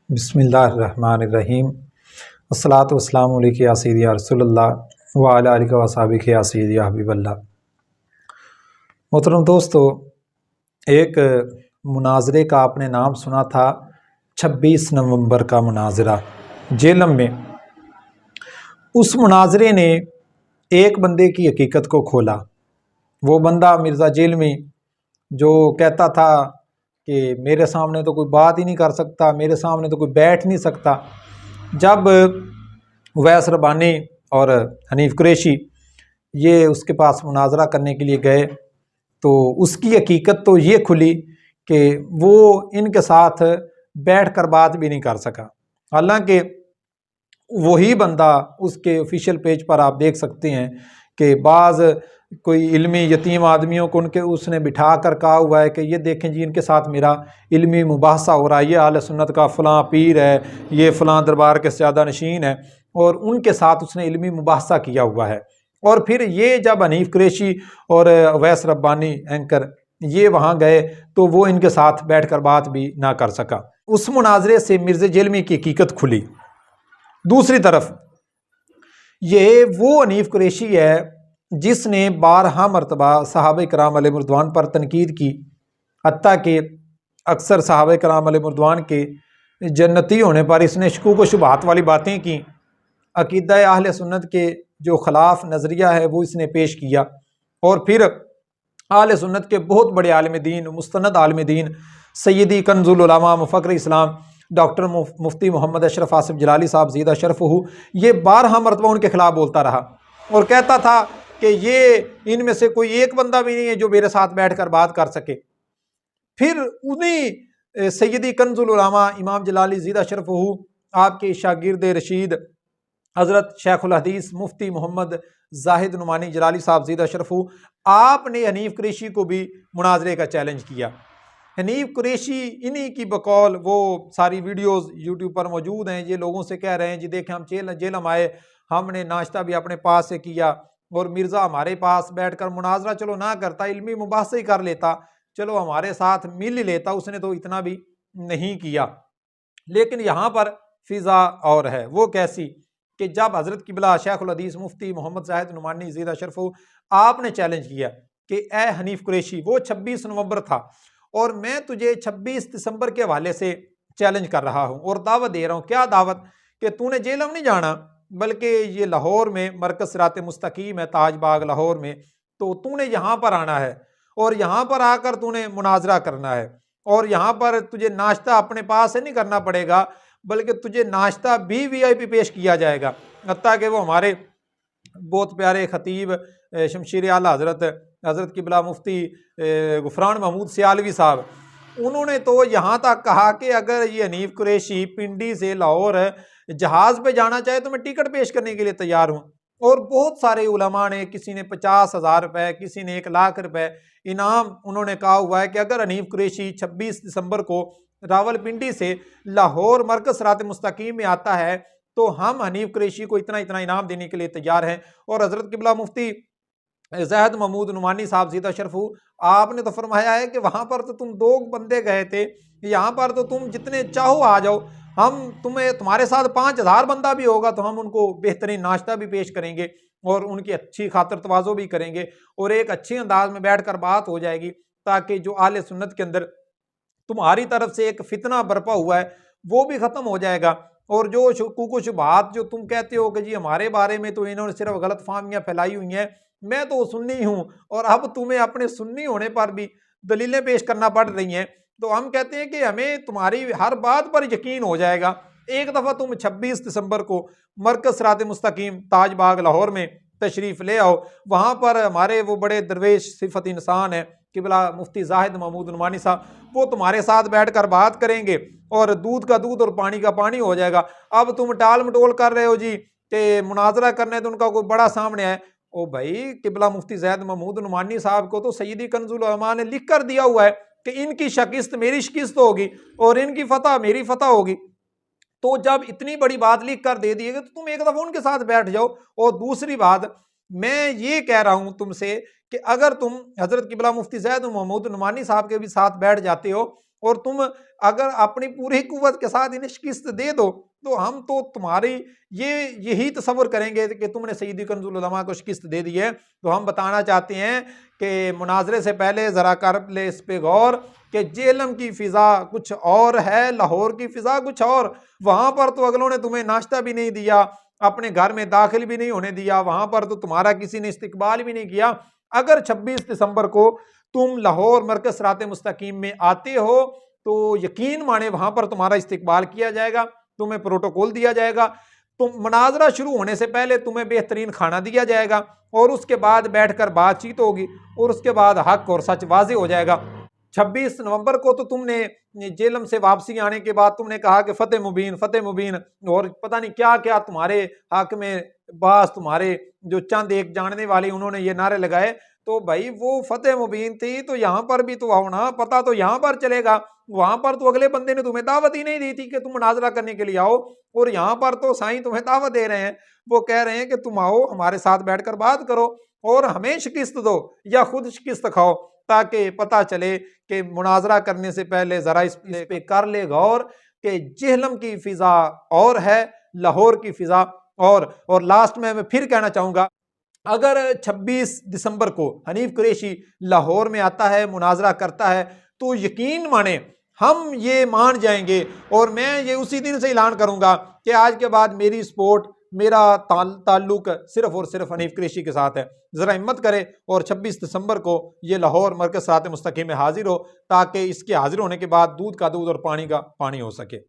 بسم اللہ الرحمن الرحیم۔ الصلاۃ والسلام علیک یا سیدی یا رسول اللہ وعلی آلہ و اصحابہ یا سیدی یا حبیب اللہ۔ محترم دوستو، ایک مناظرے کا آپ نے نام سنا تھا، 26 نومبر کا مناظرہ جیلم میں۔ اس مناظرے نے ایک بندے کی حقیقت کو کھولا۔ وہ بندہ مرزا جیلمی جو کہتا تھا کہ میرے سامنے تو کوئی بات ہی نہیں کر سکتا، میرے سامنے تو کوئی بیٹھ نہیں سکتا، جب اویس ربانی اور حنیف قریشی یہ اس کے پاس مناظرہ کرنے کے لیے گئے تو اس کی حقیقت تو یہ کھلی کہ وہ ان کے ساتھ بیٹھ کر بات بھی نہیں کر سکا۔ حالانکہ وہی بندہ اس کے آفیشیل پیج پر آپ دیکھ سکتے ہیں کہ بعض کوئی علمی یتیم آدمیوں کو اس نے بٹھا کر کہا ہوا ہے کہ یہ دیکھیں جی، ان کے ساتھ میرا علمی مباحثہ ہو رہا ہے، یہ اہل سنت کا فلاں پیر ہے، یہ فلاں دربار کے سیادہ نشین ہے، اور ان کے ساتھ اس نے علمی مباحثہ کیا ہوا ہے۔ اور پھر یہ جب حنیف قریشی اور اویس ربانی اینکر یہ وہاں گئے تو وہ ان کے ساتھ بیٹھ کر بات بھی نہ کر سکا۔ اس مناظرے سے مرزا جیلمی کی حقیقت کھلی۔ دوسری طرف یہ وہ حنیف قریشی ہے جس نے بارہا مرتبہ صحابہ کرام علیہ رضوان پر تنقید کی، حتیٰ کہ اکثر صحابہ کرام علیہ رضوان کے جنتی ہونے پر اس نے شکوک و شبہات والی باتیں کی، عقیدہ اہل سنت کے جو خلاف نظریہ ہے وہ اس نے پیش کیا، اور پھر اہل سنت کے بہت بڑے عالم دین، مستند عالم دین سیدی کنز العلماء مفکر اسلام ڈاکٹر مفتی محمد اشرف آصف جلالی صاحب زیدہ شرفہ یہ بارہا مرتبہ ان کے خلاف بولتا رہا اور کہتا تھا کہ یہ ان میں سے کوئی ایک بندہ بھی نہیں ہے جو میرے ساتھ بیٹھ کر بات کر سکے۔ پھر انہیں سیدی کنز العلماء امام جلالی زیدہ شرفہ آپ کے شاگرد رشید حضرت شیخ الحدیث مفتی محمد زاہد نعمانی جلالی صاحب زیدہ شرفہ آپ نے حنیف قریشی کو بھی مناظرے کا چیلنج کیا۔ حنیف قریشی انہی کی بقول وہ ساری ویڈیوز یوٹیوب پر موجود ہیں، یہ لوگوں سے کہہ رہے ہیں جی دیکھیں ہم جیلم آئے، ہم نے ناشتہ بھی اپنے پاس سے کیا، اور مرزا ہمارے پاس بیٹھ کر مناظرہ چلو نہ کرتا، علمی مباحثہ ہی کر لیتا، چلو ہمارے ساتھ مل ہی لیتا، اس نے تو اتنا بھی نہیں کیا۔ لیکن یہاں پر فضا اور ہے، وہ کیسی کہ جب حضرت قبلہ شیخ الحدیث مفتی محمد زاہد نعمانی زیدہ شرفہ آپ نے چیلنج کیا کہ اے حنیف قریشی، وہ 26 نومبر تھا اور میں تجھے 26 دسمبر کے حوالے سے چیلنج کر رہا ہوں اور دعوت دے رہا ہوں۔ کیا دعوت؟ کہ تو نے جیلم نہیں جانا، بلکہ یہ لاہور میں مرکز صراط مستقیم ہے تاج باغ لاہور میں، تو نے یہاں پر آنا ہے اور یہاں پر آ کر تو نے مناظرہ کرنا ہے، اور یہاں پر تجھے ناشتہ اپنے پاس سے نہیں کرنا پڑے گا، بلکہ تجھے ناشتہ بھی VIP پیش کیا جائے گا۔ حتیٰ کہ وہ ہمارے بہت پیارے خطیب شمشیر اعلیٰ حضرت قبلہ مفتی غفران محمود سیالوی صاحب، انہوں نے تو یہاں تک کہا کہ اگر یہ حنیف قریشی پنڈی سے لاہور جہاز پہ جانا چاہے تو میں ٹکٹ پیش کرنے کے لیے تیار ہوں۔ اور بہت سارے علماء نے، کسی نے 50,000 روپے، کسی نے 1,00,000 روپے انعام انہوں نے کہا ہوا ہے کہ اگر حنیف قریشی 26 دسمبر کو راول پنڈی سے لاہور مرکز صراط مستقیم میں آتا ہے تو ہم حنیف قریشی کو اتنا انعام دینے کے لیے تیار ہیں۔ اور حضرت قبلہ مفتی زاہد محمود نعمانی صاحب زیدہ شرفہ آپ نے تو فرمایا ہے کہ وہاں پر تو تم 2 بندے گئے تھے، یہاں پر تو تم جتنے چاہو آ جاؤ، ہم تمہارے ساتھ 5,000 بندہ بھی ہوگا تو ہم ان کو بہترین ناشتہ بھی پیش کریں گے اور ان کی اچھی خاطر تواضع بھی کریں گے، اور ایک اچھے انداز میں بیٹھ کر بات ہو جائے گی، تاکہ جو اہل سنت کے اندر تمہاری طرف سے ایک فتنہ برپا ہوا ہے وہ بھی ختم ہو جائے گا، اور جو شکوک و شبہات جو تم کہتے ہو کہ جی ہمارے بارے میں تو انہوں نے صرف غلط فہمیاں پھیلائی ہوئی ہیں، میں تو سنی ہوں، اور اب تمہیں اپنے سنی ہونے پر بھی دلیلیں پیش کرنا پڑ رہی ہیں، تو ہم کہتے ہیں کہ ہمیں تمہاری ہر بات پر یقین ہو جائے گا۔ ایک دفعہ تم 26 دسمبر کو مرکز صراط مستقیم تاج باغ لاہور میں تشریف لے آؤ، وہاں پر ہمارے وہ بڑے درویش صفت انسان ہیں قبلہ مفتی زاہد محمود نعمانی صاحب، وہ تمہارے ساتھ بیٹھ کر بات کریں گے اور دودھ کا دودھ اور پانی کا پانی ہو جائے گا۔ اب تم ٹال مٹول کر رہے ہو جی کہ مناظرہ کرنے تو ان کا کوئی بڑا سامنے ہے، او بھائی قبلہ مفتی زاہد محمود نعمانی صاحب کو تو سیدی کنز العلماء نے لکھ کر دیا ہوا ہے کہ ان کی شکست میری شکست ہوگی اور ان کی فتح میری فتح ہوگی، تو جب اتنی بڑی بات لکھ کر دے دیے گا تو تم ایک دفعہ ان کے ساتھ بیٹھ جاؤ۔ اور دوسری بات میں یہ کہہ رہا ہوں تم سے کہ اگر تم حضرت قبلہ مفتی زاہد محمود نعمانی صاحب کے بھی ساتھ بیٹھ جاتے ہو اور تم اگر اپنی پوری قوت کے ساتھ انہیں شکست دے دو تو ہم تو تمہاری یہی تصور کریں گے کہ تم نے سیدی کنز العلماء کو شکست دے دی ہے۔ تو ہم بتانا چاہتے ہیں کہ مناظرے سے پہلے ذرا کر لے اس پہ غور کہ جہلم کی فضا کچھ اور ہے، لاہور کی فضا کچھ اور۔ وہاں پر تو اگلوں نے تمہیں ناشتہ بھی نہیں دیا، اپنے گھر میں داخل بھی نہیں ہونے دیا، وہاں پر تو تمہارا کسی نے استقبال بھی نہیں کیا۔ اگر 26 دسمبر کو تم لاہور مرکز صراط مستقیم میں آتے ہو تو یقین مانے وہاں پر تمہارا استقبال کیا جائے گا، تمہیں پروٹوکول دیا جائے گا، تم مناظرہ شروع ہونے سے پہلے تمہیں بہترین کھانا دیا جائے گا، اور اس کے بعد بیٹھ کر بات چیت ہوگی، اور اس کے بعد حق اور سچ واضح ہو جائے گا۔ 26 نومبر کو تو تم نے جیلم سے واپسی آنے کے بعد تم نے کہا کہ فتح مبین اور پتہ نہیں کیا کیا تمہارے حق میں بعض تمہارے جو چند ایک جاننے والے انہوں نے یہ نعرے لگائے۔ تو بھائی وہ فتح مبین تھی تو یہاں پر بھی تو ہونا، پتہ تو یہاں پر چلے گا۔ وہاں پر تو اگلے بندے نے تمہیں دعوت ہی نہیں دی تھی کہ تم مناظرہ کرنے کے لیے آؤ، اور یہاں پر تو سائیں تمہیں دعوت دے رہے ہیں، وہ کہہ رہے ہیں کہ تم آؤ ہمارے ساتھ بیٹھ کر بات کرو اور ہمیں شکست دو یا خود شکست کھاؤ، تاکہ پتہ چلے کہ مناظرہ کرنے سے پہلے ذرا اس پہ کر لے غور کہ جہلم کی فضا اور ہے، لاہور کی فضا اور لاسٹ میں پھر کہنا چاہوں گا، اگر 26 دسمبر کو حنیف قریشی لاہور میں آتا ہے، مناظرہ کرتا ہے، تو یقین مانے ہم یہ مان جائیں گے، اور میں یہ اسی دن سے اعلان کروں گا کہ آج کے بعد میری سپورٹ، میرا تعلق صرف اور صرف حنیف قریشی کے ساتھ ہے۔ ذرا ہمت کرے اور 26 دسمبر کو یہ لاہور مرکز صراط مستقیم میں حاضر ہو، تاکہ اس کے حاضر ہونے کے بعد دودھ کا دودھ اور پانی کا پانی ہو سکے۔